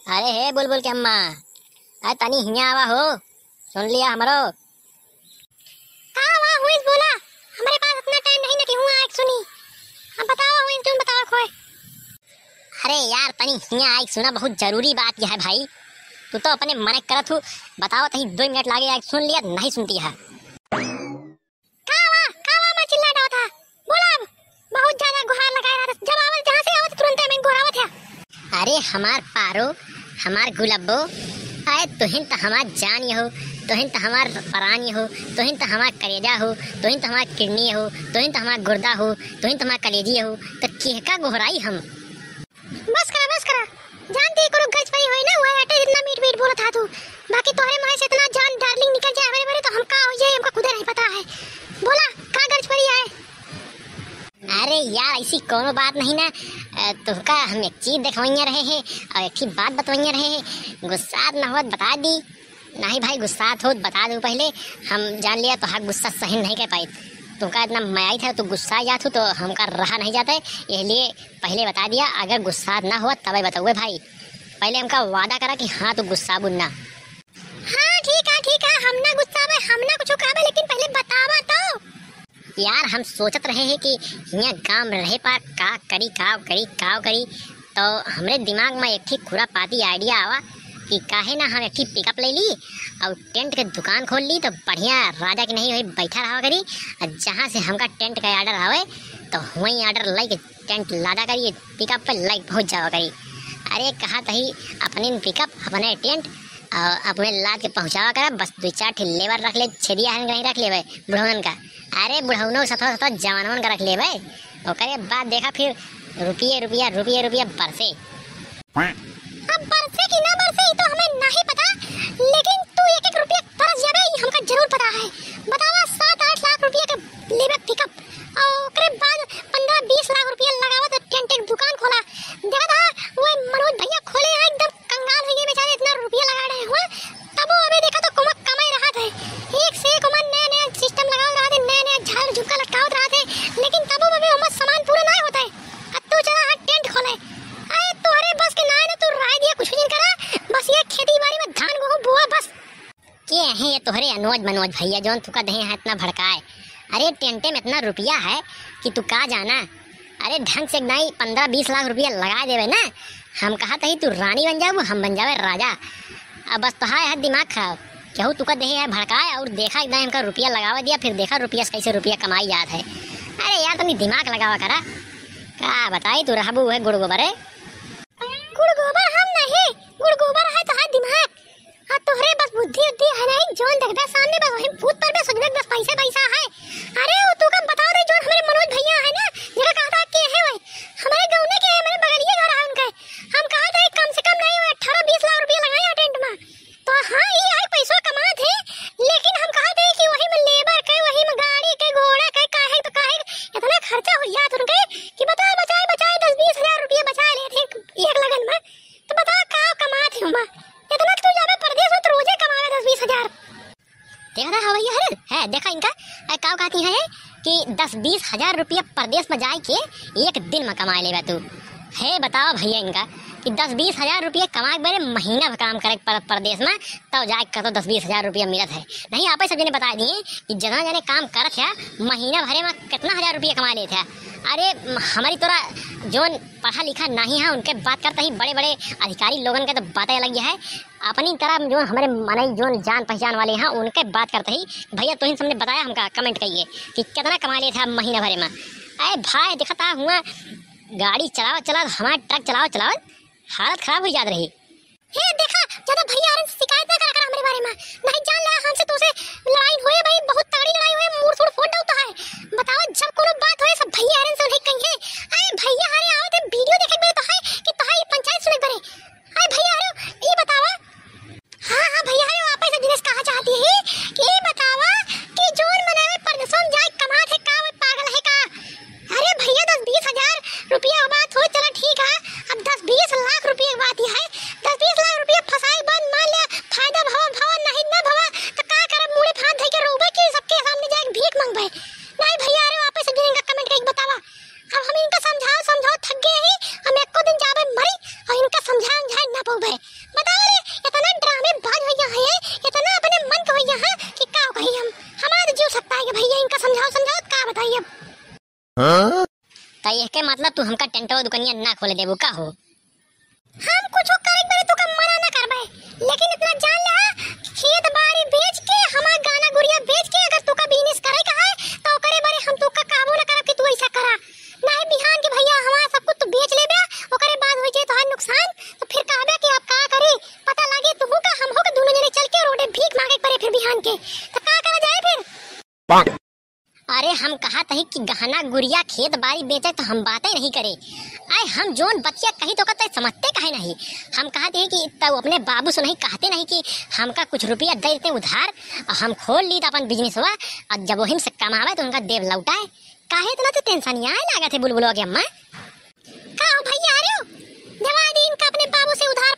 अरे हे बुलबुल के अम्मा, अरे तनी हिया आवा हो। सुन लिया हमरो? कहाँ हुआ हुई बोला, हमारे पास इतना टाइम नहीं ना कि हुआ एक सुनी। अब बताओ हुई तुम बताओ खोए। अरे यार तनी हिया आई सुना, बहुत जरूरी बात यह है भाई। तू तो अपने मन करत हूँ, बताओ तही 2 मिनट लागे। आई सुन लिया नहीं सुनती है। कहाँ हुआ मैं चिल्ला रहा था। बोला अब बहुत ज्यादा गुहार लगा रहा था, जब आवाज जहाँ से आवत तुरंत मैं गुहावत है। अरे हमार पारो, हमार गुलब्बो, अरे तुहिन तो हमार जान हो, तुहिन तो हमार परानी हो, तुहिन तो हमार कलेजा हो, तुहिन तो हमार किडनी हो, तुहिन तो हमार गुर्दा हो, तुहिन तो हमार कलेजी हो। तो केहका गोहराई हम। बस करा जानती करो गज परी होई ना, वो आटे जितना मीट मीट बोला था तू। बाकी तोहरे मुंह से इतना जान डार्लिंग निकल जाए हमारे बारे तो हम का हो जाए हमको खुद नहीं पता है। बोला का गज परी है? अरे यार ऐसी कोनो बात नहीं ना। तुमका हम एक चीज देखवैया रहे हैं और एक ही बात बतवैया रहे हैं। गुस्सा न होत बता दी। नहीं भाई गुस्सा होत बता दो पहले। हम जान लिया तो हाँ गुस्सा सहन नहीं कर पाई। तुमका इतना मायाई था तो गुस्सा जात हो तो हमका रहा नहीं जाता है, इसलिए पहले बता दिया। अगर गुस्सा ना हुआ तब बताओगे भाई। पहले हमका वादा करा कि हाँ तो गुस्सा बुनना। हाँ ठीक है हम ना गुस्सा में हम ना कुछ काबे, लेकिन पहले बतावा तो। यार हम सोचत रहे हैं कि यहाँ गाँव में रहे पर का करी तो हमरे दिमाग में एक ठीक खुरापाती आइडिया आवा कि काहे ना हम एक ठीक पिकअप ले ली और टेंट के दुकान खोल ली तो बढ़िया राजा की नहीं हुई बैठा रहा करी। और जहाँ से हमका टेंट का ऑर्डर आवे तो वहीं ऑर्डर लाई के टेंट लादा करी, पिकअप पे लाई पहुँच जावा करी। अरे कहा तही अपने पिकअप अपने टेंट और अपने लाद के पहुँचावा करा। बस 2-4 लेबर रख ले, छेदिया हन नहीं रख ले भाई बुढ़वन का। अरे बुढ़ौनो सतो जवानवन का रख ले भाई। ओकरे बाद देखा फिर रुपये बरसे। अब बरसे की ना बरसे तो हमें नहीं पता, लेकिन तू एक रुपया बरस जाबे ये हमका जरूर पता है। बतावा 7-8 लाख रुपया के लेबे पिकअप और ओकरे बाद 15-20 लाख रुपया लगावा तो टेंट की दुकान खोला। देखा था वो मनोज भैया खोले हैं, एकदम कंगाल हो गए बेचारे, इतना रुपया लगा रहे हुआ। तब वो अभी देखा तो कमाई रहा था। एक से एक नया सिस्टम लगा रहा थे, नया झाड़ झुमका लटकावत रहा थे, लेकिन तब वो हमारा सामान पूरा नहीं होता है। अब तू चला हाथ टेंट खोले। अरे तोहरे बस के ना है ना, तू राय दिया कुछ नहीं करा, बस ये खेती बाड़ी में धान गेहूं बोआ बस। के हैं ये तोहरे मनोज भैया जोन तुका दहे है इतना भड़काए। अरे टेंटे में इतना रुपया है कि तू का जाना। अरे ढंग से नहीं 15-20 लाख रुपया लगा देवे ना। हम कहा था तू रानी बन जाओ, हम बन जावे राजा। अब बस तो है दिमाग खराब केहू तुका दहे है भड़काए और देखा एकदम हमका रुपया लगावा दिया, फिर देखा रुपया कैसे रुपया कमाई जात है। अरे यार तुम दिमाग लगावा करा। का बताई तू रहबू है गुड़ गोबर है? गुड़ गोबर हम नहीं, गुड़ गोबर है तो है दिमाग। हाँ तोहरे बस बुद्धि है नहीं, जोन देखदा सामने बस वही भूत पर बस सजने बस पैसा है। अरे वो तू का बता दे जोन हमारे मनोज भैया है ना, जरा कहा था के है भाई हमारे गांव में के है, हमारे बगलिए घर है उनका। हम कहा था कम से कम नहीं 18-20 लाख रुपया लगाया टेंट में। तो हाँ ये है पैसा कमा थे, लेकिन हम कहा थे कि वही में लेबर के, वही में गाड़ी के, घोड़ा के, काहे तो काहे इतना खर्चा हो जात उनके कि बता बचाए 10-20 हजार रुपया बचा लेते एक लगन में। तो बता का कमा थे हम इतना, तू जावे परदेश में तो रोजे कमावे 10-20 हजार। देखा था भैया है देखा इनका का कहती है कि 10-20 हजार रुपया परदेश में जाए के एक दिन में कमा लेगा तू है। बताओ भैया इनका कि 10-20 हजार रुपया कमा के महीना भर काम करे परदेश में तब जाए कर तो 10-20 हजार रुपया मिलत है। नहीं आप सब जने बता दिए कि जना जने काम करत है महीना भरे में कितना हजार रुपया कमा लेते हैं। अरे हमारी तोरा जोन पढ़ा लिखा नहीं है उनके बात करते ही बड़े बड़े अधिकारी लोगन के तो बातें अलग है। अपनी तरह जो हमारे मन जोन जान पहचान वाले हैं उनके बात करते ही भैया तो हमने बताया हमका कमेंट करिए कि कितना कमा लेते हैं महीना भरे में। अरे भाई दिखता हुआ गाड़ी चलाओ हमारा ट्रक चलाओ हालत खराब हो जाती रही। हे देखा ज्यादा भैया आरन शिकायत ना करा हमारे बारे में, नहीं जान ला हमसे तो से लड़ाई होए भाई, बहुत तगड़ी लड़ाई होए, मुंह थोड़ा फोड़ दउता है। बताओ जब कोनो बात होए सब भैया आरन से नहीं कहिए। अरे भैया हारे आवत वीडियो देखे बे तो है कि तहाई पंचायत सुने करे। अरे भैया हारे ये बतावा। हां भैया हारे वापस से दिनेश कहा चाहती है कि ये बतावा कि जोन मनावे परदेशों जाए कमा थे का पागल है का। अरे भैया 10-20 हजार रुपया बात हो चला ठीक है, अब 10-20 लाख रुपया की बात है। 10-20 लाख रुपया फसाई बंद मान लिया फायदा भवा नहीं ना भवा तो का करब मुड़े फांद धइ के रोबे कि सबके सामने जाके भीख मांगबे। नहीं भैया अरे वापस से इनका कमेंट करके बतावा। अब हम इनका समझाओ थक गए ही, हम एक खूब है। बताओ रे इतना ड्रामे बाज भैया है, इतना अपने मन का भैया है कि का कही हम हमारा जीव सकता है कि भैया इनका समझाओ का बताइए अब। त इसके मतलब तू हमका टेंटवा दुकानिया ना खोले देबू का हो? हम कुछ करे बड़े तो का मना ना करबे, लेकिन इतना जान ले खेत बाड़ी बेच के हमार गाना गुड़िया बेच के अगर तू का बिजनेस करे का है तो करे बारे हम तू का काबू ना करब कि तू ऐसा करा। नहीं बिहान के भैया हमारा सब कुछ तू बेच लेबे, ओकरे बाद हो जाए तोहार नुकसान तो फिर कहबे कि आप का करे पता लागे तू का हम हो के दोनों जने चल के रोडे भीख मांगे पड़े फिर बिहान के तो का करा जाए फिर। अरे हम कहा तही कि गहना गुड़िया खेत बाड़ी बेचे तो हम बातें नहीं करे। आए हम जोन बच्चिया कही तो कहते समझते कहे नहीं। हम कहते हैं कि तब अपने बाबू से नहीं कहते नहीं कि हमका कुछ रुपया दे देते उधार और हम खोल ली अपन बिजनेस हुआ और जब वही से कमावे तो उनका देव लौटाए। काहे इतना तो टेंशन आए लगा थे बुलबुलो के अम्मा। का हो भैया आ रहे हो? जवा दी इनका अपने बाबू से उधार